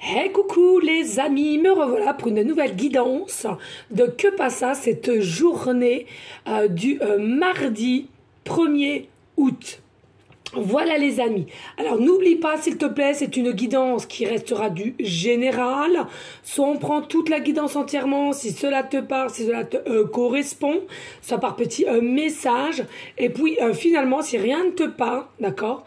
Hey coucou les amis, me revoilà pour une nouvelle guidance de Que passa cette journée du mardi 1er août. Voilà les amis. Alors n'oublie pas s'il te plaît, c'est une guidance qui restera du général. Soit on prend toute la guidance entièrement si cela te parle, si cela te correspond, soit par petit message. Et puis finalement si rien ne te parle, d'accord,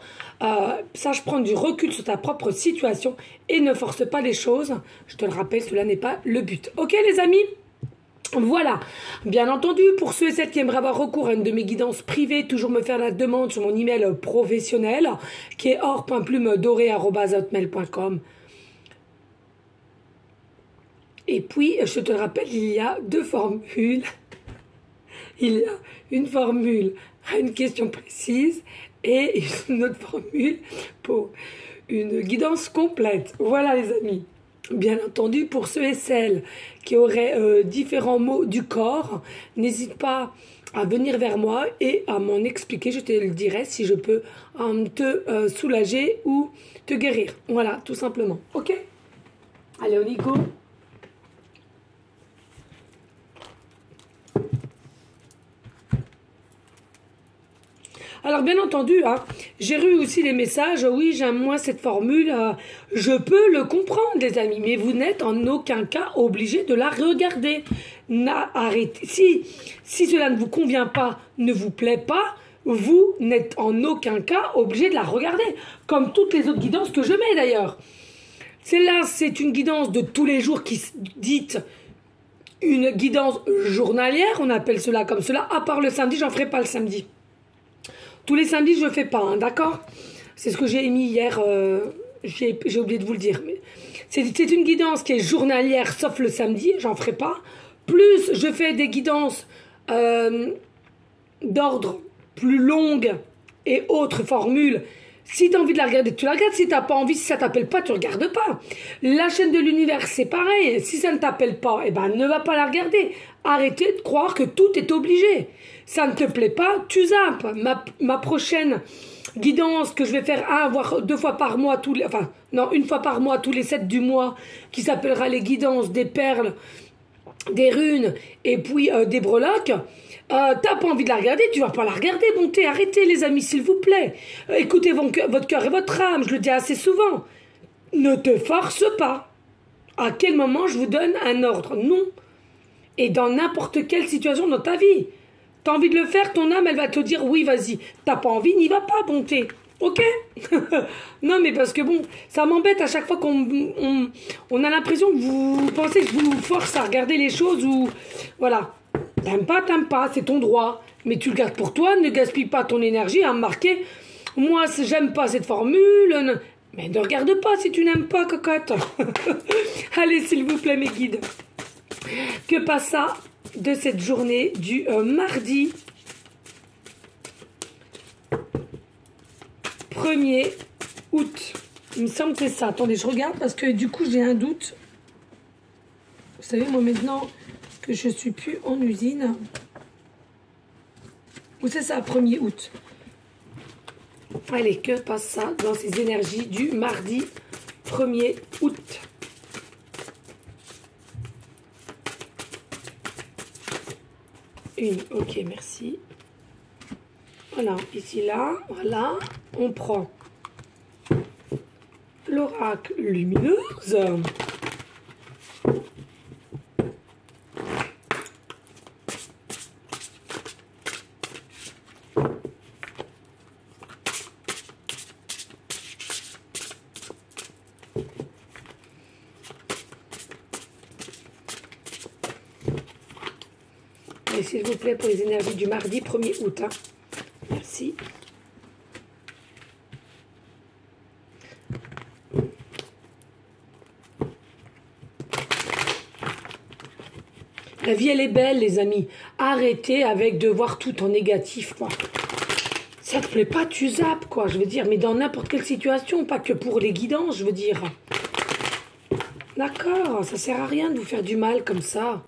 sache prendre du recul sur ta propre situation et ne force pas les choses. Je te le rappelle, cela n'est pas le but. Ok les amis? Voilà, bien entendu, pour ceux et celles qui aimeraient avoir recours à une de mes guidances privées, toujours me faire la demande sur mon email professionnel, qui est or.plumedoré@hotmail.com. Et puis, je te le rappelle, il y a deux formules. Il y a une formule à une question précise et une autre formule pour une guidance complète. Voilà les amis. Bien entendu, pour ceux et celles qui auraient différents maux du corps, n'hésite pas à venir vers moi et à m'en expliquer. Je te le dirai si je peux te soulager ou te guérir. Voilà, tout simplement. Ok? Allez, on y go. Alors bien entendu, hein, j'ai eu aussi les messages, oui j'aime moins cette formule, je peux le comprendre les amis, mais vous n'êtes en aucun cas obligé de la regarder. Arrêtez. Si cela ne vous convient pas, ne vous plaît pas, vous n'êtes en aucun cas obligé de la regarder, comme toutes les autres guidances que je mets d'ailleurs. Celle-là, c'est une guidance de tous les jours qui se dit une guidance journalière, on appelle cela comme cela, à part le samedi, j'en ferai pas le samedi. Tous les samedis, je ne fais pas, hein, d'accord? C'est ce que j'ai émis hier, j'ai oublié de vous le dire. C'est une guidance qui est journalière, sauf le samedi, j'en ferai pas. Plus, je fais des guidances d'ordre plus longues et autres formules. Si tu as envie de la regarder, tu la regardes. Si tu n'as pas envie, si ça ne t'appelle pas, tu ne regardes pas. La chaîne de l'univers, c'est pareil. Si ça ne t'appelle pas, eh ben, ne va pas la regarder. Arrêtez de croire que tout est obligé. Ça ne te plaît pas, tu zappes. Ma prochaine guidance que je vais faire voire 2 fois par mois, une fois par mois, tous les 7 du mois, qui s'appellera les guidances des perles, des runes et puis des breloques. T'as pas envie de la regarder, tu vas pas la regarder, montez, arrêtez les amis s'il vous plaît. Écoutez votre cœur et votre âme, je le dis assez souvent. Ne te force pas. À quel moment je vous donne un ordre? Non. Et dans n'importe quelle situation dans ta vie. T'as envie de le faire, ton âme elle va te dire oui vas-y. T'as pas envie, n'y va pas, montez. Ok? Non mais parce que bon, ça m'embête à chaque fois qu'on a l'impression que vous pensez que je vous force à regarder les choses ou... Voilà. T'aimes pas, c'est ton droit. Mais tu le gardes pour toi, ne gaspille pas ton énergie à me marquer. Moi, j'aime pas cette formule. Mais ne regarde pas si tu n'aimes pas, cocotte. Allez, s'il vous plaît, mes guides. Que passa de cette journée du mardi 1er août. Il me semble que c'est ça. Attendez, je regarde parce que du coup, j'ai un doute. Vous savez, moi, maintenant... que je suis plus en usine. Ou c'est ça, 1er août. Allez, que passe ça dans ces énergies du mardi 1er août? Une, ok, merci. Voilà, ici, là, voilà. On prend l'oracle lumineuse. Et s'il vous plaît, pour les énergies du mardi 1er août. Hein. Merci. La vie, elle est belle, les amis. Arrêtez avec de voir tout en négatif, quoi. Ça te plaît pas, tu zappes, quoi. Je veux dire, mais dans n'importe quelle situation, pas que pour les guidances, je veux dire. D'accord, ça sert à rien de vous faire du mal comme ça.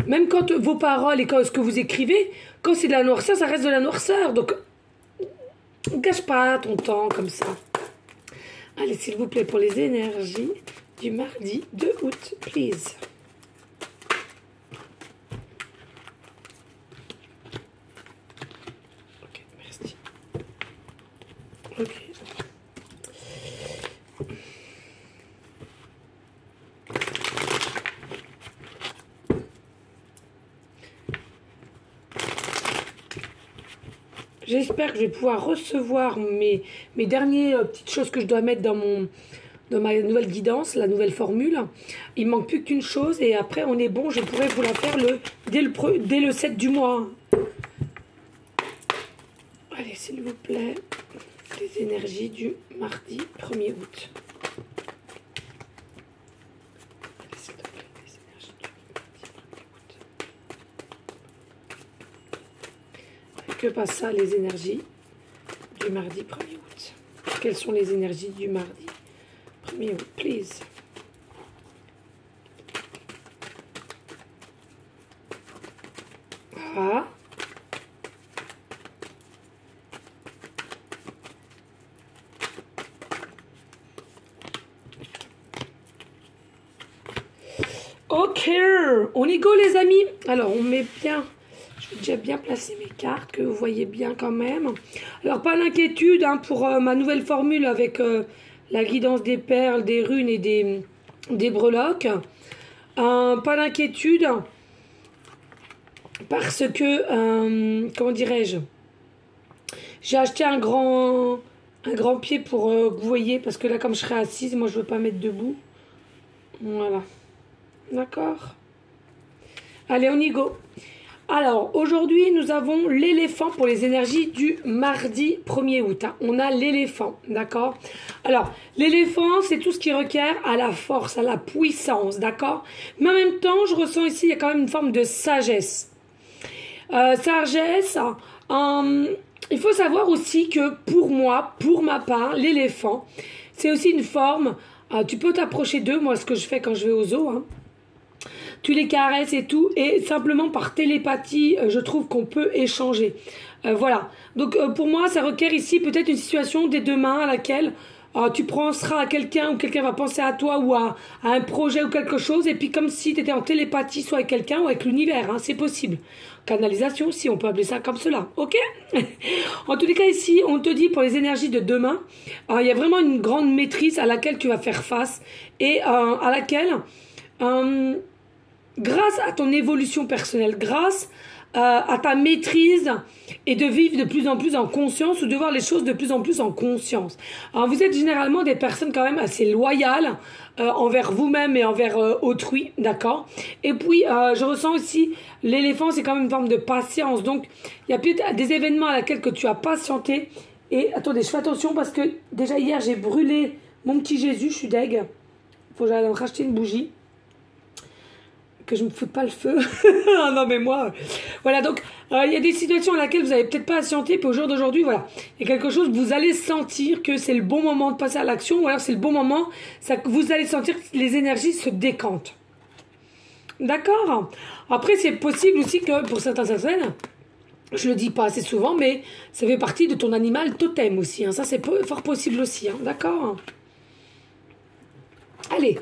Même quand vos paroles et quand ce que vous écrivez, quand c'est de la noirceur, ça reste de la noirceur. Donc, gâche pas ton temps comme ça. Allez, s'il vous plaît, pour les énergies du mardi 2 août, please. Ok, merci. Ok. J'espère que je vais pouvoir recevoir mes dernières petites choses que je dois mettre dans ma nouvelle guidance, la nouvelle formule. Il manque plus qu'une chose et après on est bon, je pourrais vous la faire dès le 7 du mois. Allez, s'il vous plaît, les énergies du mardi 1er août. Allez, s'il te plaît, les énergies du mardi 1er août. Que passe ça, les énergies du mardi 1er août? Quelles sont les énergies du mardi 1er août, please? Ah. Ok, on y go les amis. Alors on met bien, je vais déjà bien placer mes cartes, que vous voyez bien quand même. Alors pas d'inquiétude hein, pour ma nouvelle formule avec la guidance des perles, des runes et des breloques. Pas d'inquiétude parce que, comment dirais-je, j'ai acheté un grand pied pour que vous voyez, parce que là comme je serai assise, moi je veux pas mettre debout. Voilà. D'accord. Allez, on y go. Alors, aujourd'hui, nous avons l'éléphant pour les énergies du mardi 1er août. Hein. On a l'éléphant, d'accord? Alors, l'éléphant, c'est tout ce qui requiert à la force, à la puissance, d'accord? Mais en même temps, je ressens ici, il y a quand même une forme de sagesse. Sagesse, il faut savoir aussi que pour moi, pour ma part, l'éléphant, c'est aussi une forme, tu peux t'approcher d'eux, moi, ce que je fais quand je vais au zoo, hein. Tu les caresses et tout, et simplement par télépathie, je trouve qu'on peut échanger. Voilà. Donc pour moi, ça requiert ici peut-être une situation des deux mains à laquelle tu penseras à quelqu'un ou quelqu'un va penser à toi ou à un projet ou quelque chose, et puis comme si tu étais en télépathie, soit avec quelqu'un ou avec l'univers, hein, c'est possible. Canalisation aussi, on peut appeler ça comme cela, ok? En tous les cas, ici, on te dit pour les énergies de demain, il y a vraiment une grande maîtrise à laquelle tu vas faire face et à laquelle... grâce à ton évolution personnelle, grâce à ta maîtrise et de vivre de plus en plus en conscience ou de voir les choses de plus en plus en conscience. Alors, vous êtes généralement des personnes quand même assez loyales envers vous-même et envers autrui, d'accord? Et puis, je ressens aussi, l'éléphant, c'est quand même une forme de patience. Donc, il y a peut-être des événements à laquelle que tu as patienté. Et attendez, je fais attention parce que déjà hier, j'ai brûlé mon petit Jésus, je suis deg. Faut que j'aille racheter une bougie. Que je me foute pas le feu. Ah non mais moi voilà, donc il y a des situations à laquelle vous n'avez peut-être pas patienté, puis au jour d'aujourd'hui voilà, il y a quelque chose, vous allez sentir que c'est le bon moment de passer à l'action, ou alors c'est le bon moment, ça, vous allez sentir que les énergies se décantent, d'accord? Après c'est possible aussi que pour certaines personnes, je le dis pas assez souvent, mais ça fait partie de ton animal totem aussi, hein. Ça c'est fort possible aussi, hein. D'accord? Allez,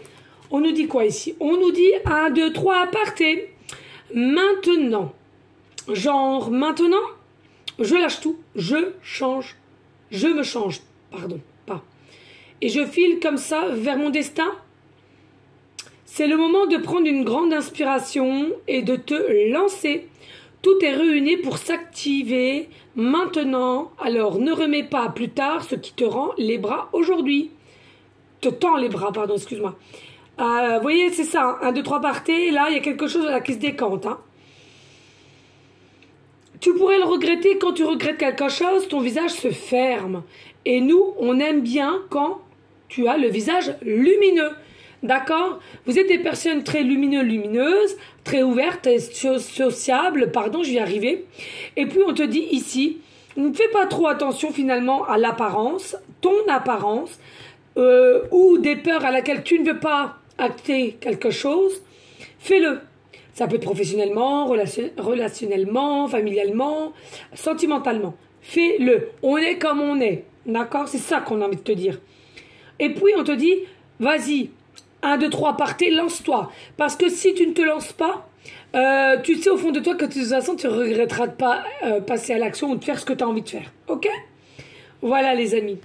on nous dit quoi ici? On nous dit 1, 2, 3 aparté. Maintenant. Genre, maintenant, je lâche tout. Je change. Je me change. Pardon, pas. Et je file comme ça vers mon destin. C'est le moment de prendre une grande inspiration et de te lancer. Tout est réuni pour s'activer maintenant. Alors, ne remets pas à plus tard ce qui te rend les bras aujourd'hui. Te tend les bras, pardon, excuse-moi. Vous voyez, c'est ça, 1, 2, 3 partez, là, il y a quelque chose là qui se décante. Hein. Tu pourrais le regretter, quand tu regrettes quelque chose, ton visage se ferme. Et nous, on aime bien quand tu as le visage lumineux. D'accord? Vous êtes des personnes très lumineuses, très ouvertes, sociables, pardon, je vais y arriver. Et puis, on te dit ici, ne fais pas trop attention finalement à l'apparence, ton apparence, ou des peurs à laquelle tu ne veux pas acter quelque chose, fais-le. Ça peut être professionnellement, relationnellement, familialement, sentimentalement. Fais-le. On est comme on est. D'accord? C'est ça qu'on a envie de te dire. Et puis on te dit, vas-y, 1, 2, 3, partez, lance-toi. Parce que si tu ne te lances pas, tu sais au fond de toi que de toute façon, tu ne regretteras de pas passer à l'action ou de faire ce que tu as envie de faire. Ok? Voilà les amis.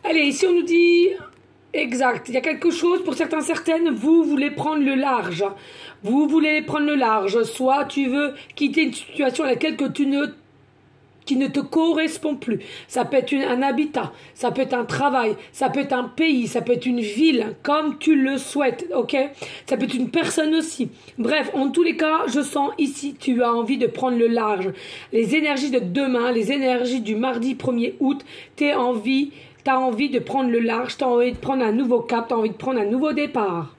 Allez, ici on nous dit, exact, il y a quelque chose, pour certains, certaines, vous voulez prendre le large. Vous voulez prendre le large, soit tu veux quitter une situation à laquelle qui ne te correspond plus. Ça peut être un habitat, ça peut être un travail, ça peut être un pays, ça peut être une ville, comme tu le souhaites, ok? Ça peut être une personne aussi. Bref, en tous les cas, je sens ici, tu as envie de prendre le large. Les énergies de demain, les énergies du mardi 1er août, t'as envie de prendre le large, tu as envie de prendre un nouveau cap, tu as envie de prendre un nouveau départ.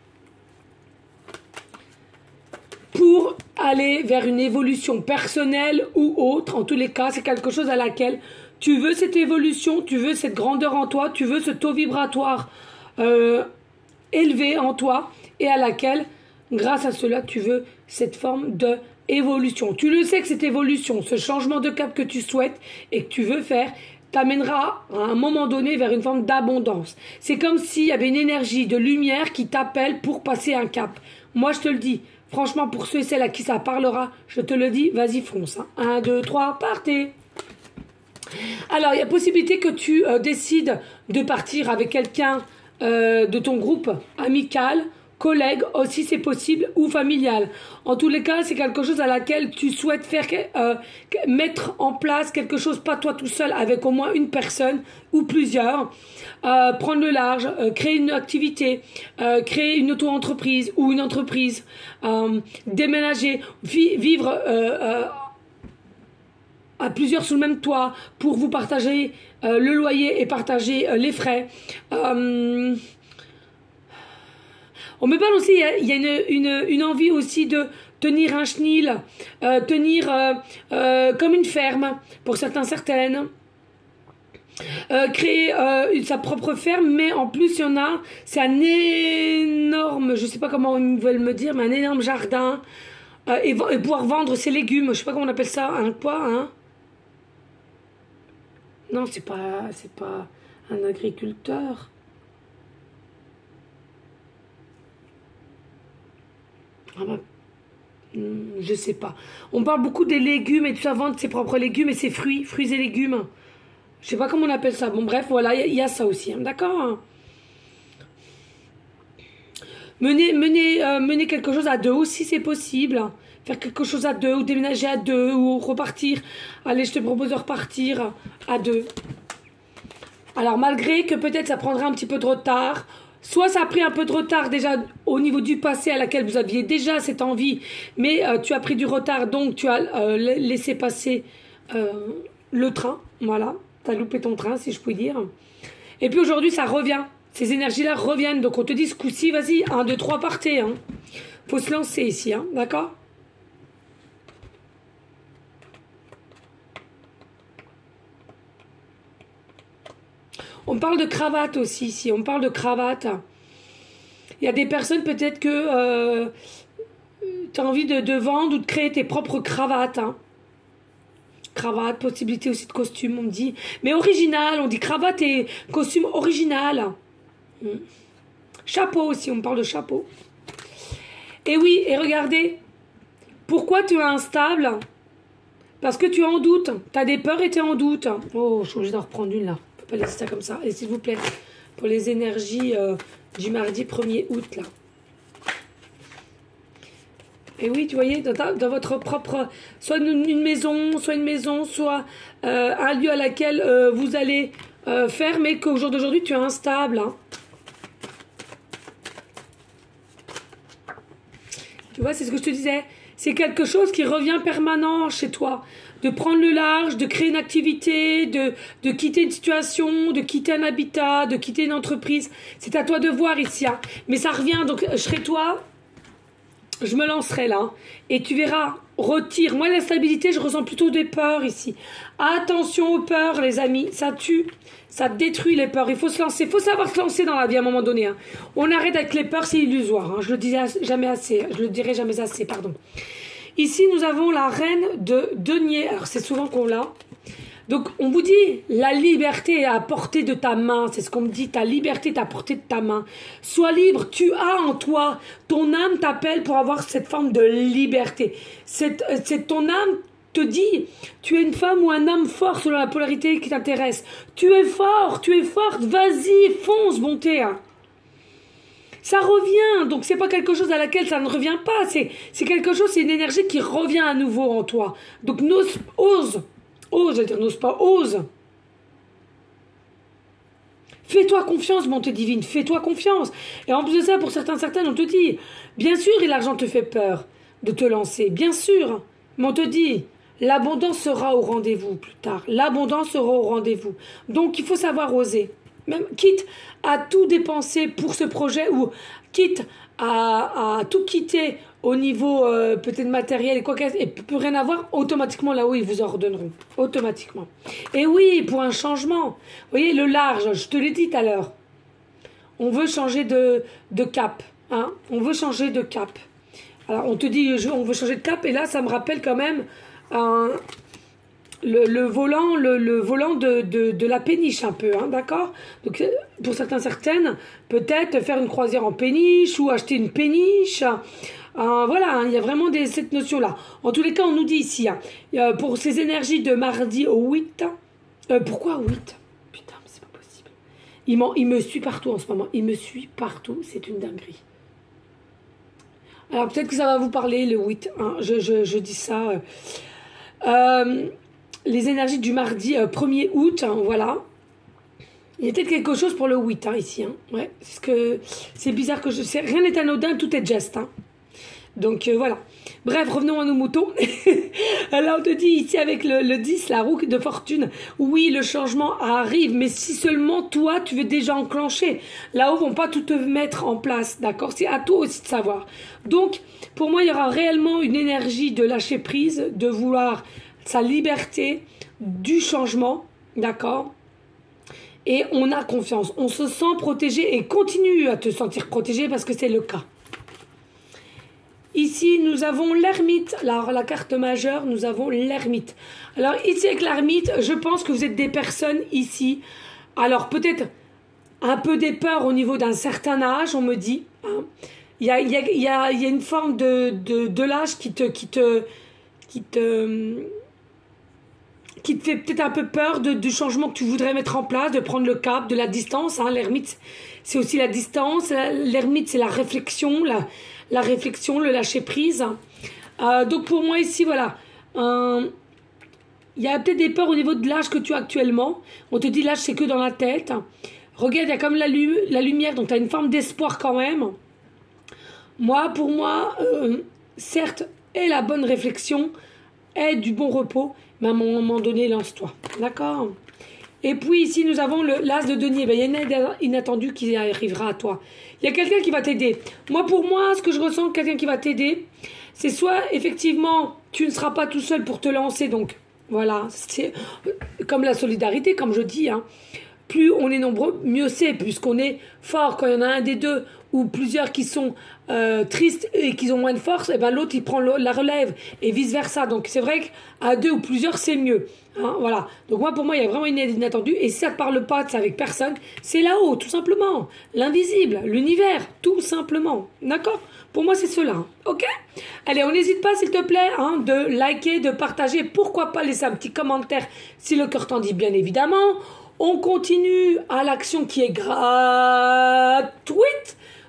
Pour aller vers une évolution personnelle ou autre, en tous les cas, c'est quelque chose à laquelle tu veux cette évolution, tu veux cette grandeur en toi, tu veux ce taux vibratoire élevé en toi et à laquelle, grâce à cela, tu veux cette forme de évolution. Tu le sais que cette évolution, ce changement de cap que tu souhaites et que tu veux faire, t'amènera à un moment donné vers une forme d'abondance. C'est comme s'il y avait une énergie de lumière qui t'appelle pour passer un cap. Moi, je te le dis, franchement, pour ceux et celles à qui ça parlera, je te le dis, vas-y, fonce. 1, 2, 3, partez. Alors, il y a possibilité que tu décides de partir avec quelqu'un de ton groupe amical, collègue aussi, c'est possible, ou familial. En tous les cas, c'est quelque chose à laquelle tu souhaites faire mettre en place quelque chose, pas toi tout seul, avec au moins une personne ou plusieurs. Prendre le large, créer une activité, créer une auto-entreprise ou une entreprise, déménager, vivre à plusieurs sous le même toit pour vous partager le loyer et partager les frais. On me parle aussi, il y a une envie aussi de tenir un chenil, tenir comme une ferme, pour certains, certaines. Créer sa propre ferme, mais en plus, il y en a, c'est un énorme, je sais pas comment ils veulent me dire, mais un énorme jardin, et pouvoir vendre ses légumes, je sais pas comment on appelle ça, un quoi, hein? Non, c'est pas un agriculteur. Ah bah, je sais pas. On parle beaucoup des légumes et tout ça, vendre ses propres légumes et ses fruits et légumes. Je sais pas comment on appelle ça. Bon, bref, voilà, il y a ça aussi, hein, d'accord? Mener quelque chose à deux aussi, c'est possible. Faire quelque chose à deux, ou déménager à deux, ou repartir. Allez, je te propose de repartir à deux. Alors, malgré que peut-être ça prendra un petit peu de retard, soit ça a pris un peu de retard déjà au niveau du passé à laquelle vous aviez déjà cette envie, mais tu as pris du retard, donc tu as laissé passer le train, voilà, tu as loupé ton train si je puis dire. Et puis aujourd'hui ça revient, ces énergies-là reviennent, donc on te dit ce coup-ci, vas-y, 1, 2, 3, partez, hein. Faut se lancer ici, hein, d'accord ? On parle de cravate aussi ici, on parle de cravate. Il y a des personnes peut-être que tu as envie de vendre ou de créer tes propres cravates. Hein. Cravate, possibilité aussi de costume, on me dit. Mais original, on dit cravate et costume original. Chapeau aussi, on me parle de chapeau. Et oui, et regardez, pourquoi tu es instable ? Parce que tu es en doute. Tu as des peurs et tu es en doute. Oh, je suis obligée d'en reprendre une là. Pas laisser ça comme ça. Et s'il vous plaît, pour les énergies du mardi 1er août, là. Et oui, tu voyez, dans votre propre... Soit une maison, soit un lieu à laquelle vous allez faire, mais qu'au jour d'aujourd'hui, tu es instable. Hein. Tu vois, c'est ce que je te disais. C'est quelque chose qui revient permanent chez toi. De prendre le large, de créer une activité, de quitter une situation, de quitter un habitat, de quitter une entreprise. C'est à toi de voir ici. Hein. Mais ça revient, donc je serai toi. je me lancerai là. Et tu verras, retire. Moi, l'instabilité, je ressens plutôt des peurs ici. Attention aux peurs, les amis. Ça tue. Ça détruit les peurs. Il faut se lancer. Il faut savoir se lancer dans la vie à un moment donné. Hein. On arrête avec les peurs, c'est illusoire. Hein. Je le dirai jamais assez. Je le dirai jamais assez, pardon. Ici, nous avons la reine de denier. Alors, c'est souvent qu'on l'a. Donc, on vous dit, la liberté est à portée de ta main. C'est ce qu'on me dit, ta liberté est à portée de ta main. Sois libre, tu as en toi. Ton âme t'appelle pour avoir cette forme de liberté. C'est ton âme te dit, tu es une femme ou un homme fort selon la polarité qui t'intéresse. Tu es fort, tu es forte, vas-y, fonce, bonté. Ça revient, donc c'est pas quelque chose à laquelle ça ne revient pas. C'est quelque chose, c'est une énergie qui revient à nouveau en toi. Donc, ose. Ose, n'ose pas, ose. Fais-toi confiance, bonté divine, fais-toi confiance. Et en plus de ça, pour certaines, on te dit, bien sûr, et l'argent te fait peur de te lancer, bien sûr, mais on te dit, l'abondance sera au rendez-vous plus tard. L'abondance sera au rendez-vous. Donc, il faut savoir oser. Même quitte à tout dépenser pour ce projet ou quitte à tout quitter au niveau peut-être matériel et quoi que et peut rien avoir, automatiquement là-haut ils vous en redonneront. Automatiquement. Et oui, pour un changement. Vous voyez, le large, je te l'ai dit tout à l'heure. On veut changer de cap. Hein, on veut changer de cap. Alors on te dit, on veut changer de cap, et là ça me rappelle quand même le volant de la péniche un peu, hein, d'accord. Donc pour certaines, peut-être faire une croisière en péniche ou acheter une péniche. Voilà, hein, il y a vraiment cette notion-là. En tous les cas, on nous dit ici, hein, pour ces énergies de mardi au 8, pourquoi 8 ? Putain, mais c'est pas possible. Il me suit partout en ce moment. Il me suit partout, c'est une dinguerie. Alors peut-être que ça va vous parler, le 8, hein, je dis ça. Les énergies du mardi 1er août, hein, voilà. Il y a peut-être quelque chose pour le 8, hein, ici. Hein. Ouais, c'est bizarre que je sais. Rien n'est anodin, tout est geste. Hein. Donc voilà. Bref, revenons à nos moutons. Là, on te dit ici avec le 10, la roue de fortune. Oui, le changement arrive, mais si seulement toi, tu veux déjà enclencher. Là-haut, vont pas tout te mettre en place, d'accord? C'est à toi aussi de savoir. Donc, pour moi, il y aura réellement une énergie de lâcher prise, de vouloir sa liberté, du changement, d'accord? Et on a confiance. On se sent protégé et continue à te sentir protégé parce que c'est le cas. Ici, nous avons l'ermite. La carte majeure, nous avons l'ermite. Alors, ici, avec l'ermite, je pense que vous êtes des personnes ici. Alors, peut-être un peu des peurs au niveau d'un certain âge, on me dit. Hein. Il y a une forme de l'âge qui te fait peut-être un peu peur du changement que tu voudrais mettre en place, de prendre le cap, de la distance. Hein. L'ermite, c'est aussi la distance. L'ermite, c'est la réflexion, la réflexion, le lâcher prise. Donc pour moi ici, voilà, il y a peut-être des peurs au niveau de l'âge que tu as actuellement. On te dit l'âge c'est que dans la tête. Regarde, il y a comme la lumière, donc tu as une forme d'espoir quand même. Pour moi, certes, est la bonne réflexion, est du bon repos, mais à un moment donné, lance-toi. D'accord ? Et puis ici, nous avons l'as de denier. Il y a une aide inattendue qui arrivera à toi. Il y a quelqu'un qui va t'aider. Pour moi, ce que je ressens, quelqu'un qui va t'aider, c'est soit, effectivement, tu ne seras pas tout seul pour te lancer. Donc, voilà, c'est comme la solidarité, comme je dis. Hein. Plus on est nombreux, mieux c'est, puisqu'on est fort. Quand il y en a un des deux ou plusieurs qui sont tristes et qui ont moins de force, et ben l'autre, il prend la relève et vice-versa. Donc, c'est vrai qu'à deux ou plusieurs, c'est mieux. Hein, voilà. Donc pour moi, il y a vraiment une aide inattendue. Et si ça ne te parle pas, c'est avec personne, c'est là-haut, tout simplement. L'invisible, l'univers, tout simplement. D'accord ? Pour moi, c'est cela. Hein. Ok ? Allez, on n'hésite pas, s'il te plaît, hein, de liker, de partager. Pourquoi pas laisser un petit commentaire si le cœur t'en dit, bien évidemment. On continue à l'action qui est gratuite,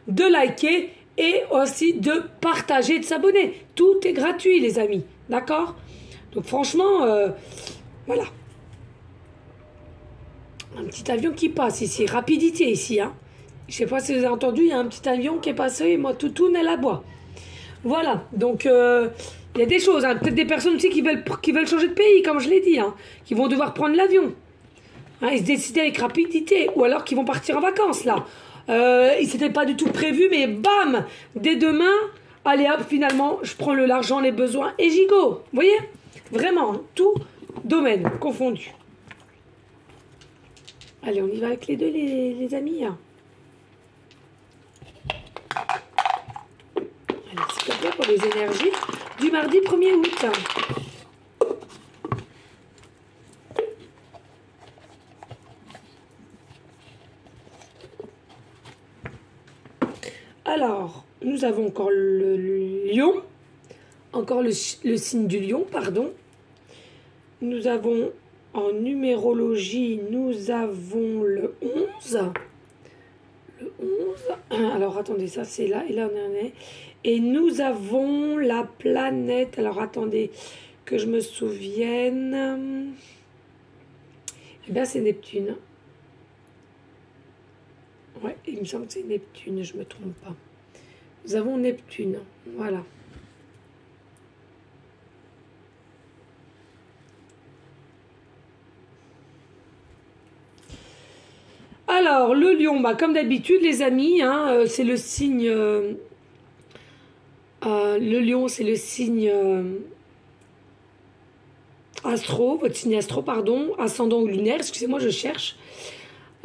de liker et aussi de partager, de s'abonner. Tout est gratuit, les amis. D'accord ? Donc franchement, voilà. Un petit avion qui passe ici. Rapidité ici. Hein. Je ne sais pas si vous avez entendu, il y a un petit avion qui est passé et moi, tout tourne à la bois. Voilà. Donc, il y a des choses. Hein. Peut-être des personnes aussi qui veulent changer de pays, comme je l'ai dit. Hein, qui vont devoir prendre l'avion. Hein, et se décider avec rapidité. Ou alors qui vont partir en vacances, là. Ils n'étaient pas du tout prévus, mais bam, dès demain, allez hop, finalement, je prends l'argent, les besoins et j'y go. Vous voyez? Vraiment, hein, tout domaine confondu. Allez, on y va avec les deux, les amis. Hein. Allez, c'est comme ça pour les énergies du mardi 1er août. Alors, nous avons encore le lion, encore le signe du lion, pardon. Nous avons, en numérologie, nous avons le 11. Le 11. Alors, attendez, ça c'est là, et là on en est. Et nous avons la planète, alors attendez, que je me souvienne. Eh bien, c'est Neptune. Ouais, il me semble que c'est Neptune, je ne me trompe pas. Nous avons Neptune, voilà. Alors, le lion, bah, comme d'habitude, les amis, hein, c'est le signe... le lion, c'est le signe astro, votre signe astro, pardon, ascendant ou lunaire, excusez-moi, je cherche.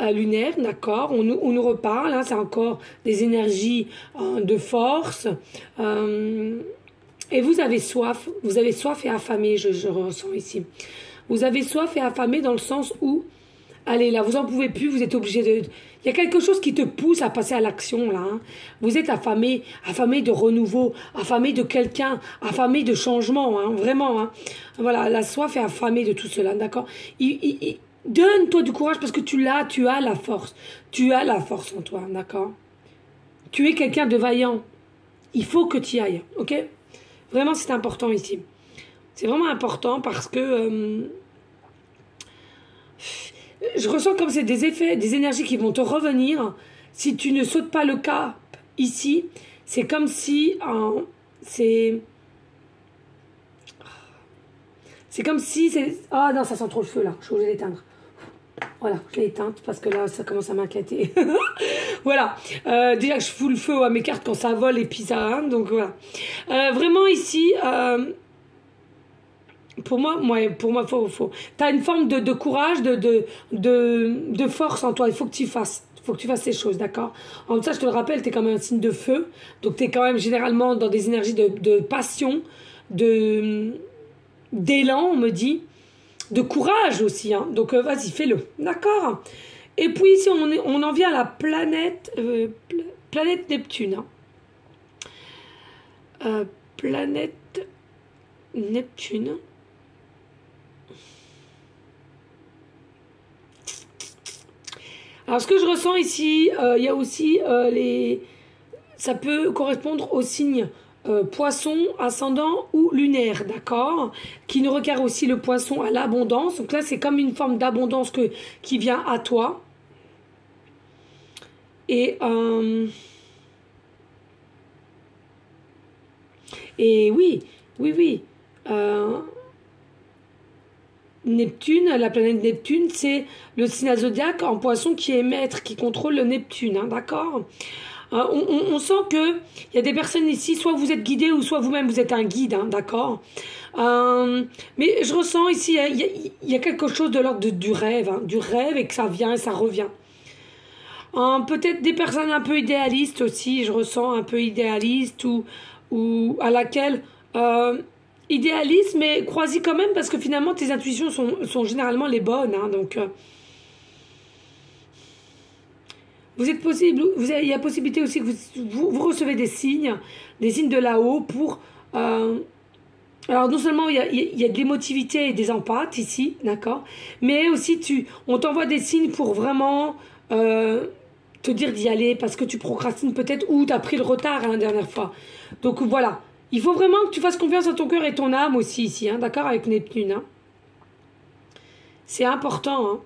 Lunaire, d'accord, on nous reparle, hein, c'est encore des énergies de force, et vous avez soif et affamé, je ressens ici. Vous avez soif et affamé dans le sens où, allez là, vous en pouvez plus, vous êtes obligé de... Il y a quelque chose qui te pousse à passer à l'action là. Hein. Vous êtes affamé de renouveau, affamé de quelqu'un, affamé de changement, hein, vraiment. Hein. Voilà, la soif est affamée de tout cela, d'accord. Donne-toi du courage parce que tu as la force. Tu as la force en toi, d'accord? Tu es quelqu'un de vaillant. Il faut que tu y ailles, ok? Vraiment, c'est important ici. C'est vraiment important parce que je ressens comme c'est des effets, des énergies qui vont te revenir. Si tu ne sautes pas le cap ici, c'est comme si... c'est comme si... Ah non, ça sent trop le feu là, je suis obligée d'éteindre. Voilà, je l'ai éteinte parce que là, ça commence à m'inquiéter. Voilà, déjà que je fous le feu à mes cartes quand ça vole et puis ça... Hein, donc voilà. Vraiment ici, pour moi, faut. Tu as une forme de courage, de force en toi. Il faut que tu fasses. Il faut que tu fasses ces choses, d'accord? En ça, je te le rappelle, tu es quand même un signe de feu. Donc, tu es quand même généralement dans des énergies de passion, d'élan, on me dit. De courage aussi, hein. Donc vas-y, fais-le, d'accord? Et puis ici, on en vient à la planète Neptune. Hein. Planète Neptune. Alors, ce que je ressens ici, il y a aussi ça peut correspondre au signe poisson, ascendant ou lunaire, d'accord? Qui nous requiert aussi le poisson à l'abondance. Donc là, c'est comme une forme d'abondance qui vient à toi. Et oui. Neptune, la planète Neptune, c'est le signe zodiaque en poisson qui est maître, qui contrôle le Neptune, hein, d'accord? On sent qu'il y a des personnes ici, soit vous êtes guidé ou soit vous-même vous êtes un guide, hein, d'accord? Mais je ressens ici, il y a quelque chose de l'ordre du rêve, hein, et que ça vient et ça revient. Peut-être des personnes un peu idéalistes aussi, je ressens un peu idéaliste ou à laquelle... idéaliste, mais crois-y quand même parce que finalement tes intuitions sont généralement les bonnes, hein, donc... il y a possibilité aussi que vous recevez des signes de là-haut pour... alors non seulement il y a de l'émotivité et des empathes ici, d'accord, mais aussi on t'envoie des signes pour vraiment te dire d'y aller parce que tu procrastines peut-être ou tu as pris le retard hein, la dernière fois. Donc voilà, il faut vraiment que tu fasses confiance à ton cœur et ton âme aussi ici, hein, d'accord, avec Neptune. Hein. C'est important, hein.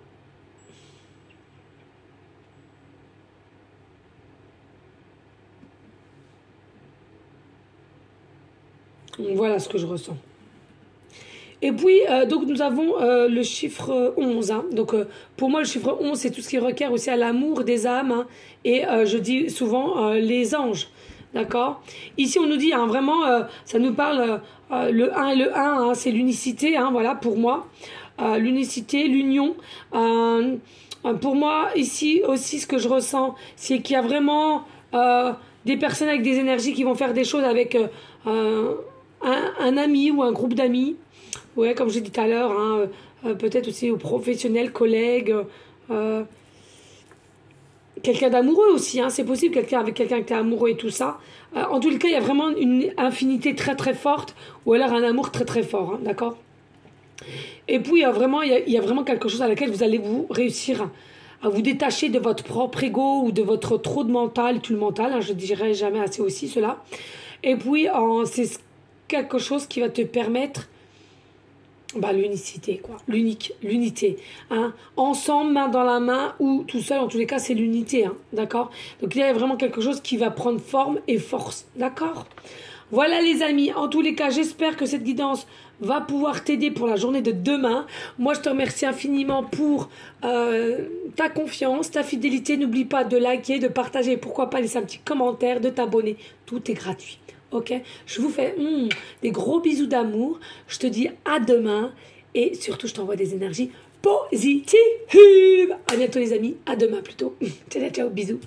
Voilà ce que je ressens. Et puis, donc nous avons le chiffre 11. Hein. Donc, pour moi, le chiffre 11, c'est tout ce qui requiert aussi à l'amour des âmes. Hein. Et je dis souvent les anges. D'accord? Ici, on nous dit, hein, vraiment, ça nous parle, le 1 et le 1, hein, c'est l'unicité, hein, voilà, pour moi. L'unicité, l'union. Pour moi, ici aussi, ce que je ressens, c'est qu'il y a vraiment des personnes avec des énergies qui vont faire des choses avec un ami ou un groupe d'amis. Ouais, comme j'ai dit tout à l'heure, hein, peut-être aussi aux professionnels, collègues, quelqu'un d'amoureux aussi, hein, c'est possible, quelqu'un avec quelqu'un qui est amoureux et tout ça. En tout cas, il y a vraiment une infinité très très forte, ou alors un amour très très fort, hein, d'accord? Et puis, il y a vraiment quelque chose à laquelle vous allez vous réussir à vous détacher de votre propre ego ou de votre trop de mental, tout le mental, hein, je ne dirai jamais assez aussi cela. Et puis, c'est quelque chose qui va te permettre l'unicité, quoi. L'unité. Hein. Ensemble, main dans la main, ou tout seul, en tous les cas, c'est l'unité, hein, d'accord? Donc, il y a vraiment quelque chose qui va prendre forme et force, d'accord? Voilà les amis, en tous les cas, j'espère que cette guidance va pouvoir t'aider pour la journée de demain. Moi, je te remercie infiniment pour ta confiance, ta fidélité. N'oublie pas de liker, de partager, et pourquoi pas laisser un petit commentaire, de t'abonner. Tout est gratuit. Ok? Je vous fais des gros bisous d'amour. Je te dis à demain. Et surtout, je t'envoie des énergies positives. À bientôt les amis. À demain plutôt. Ciao, ciao, bisous.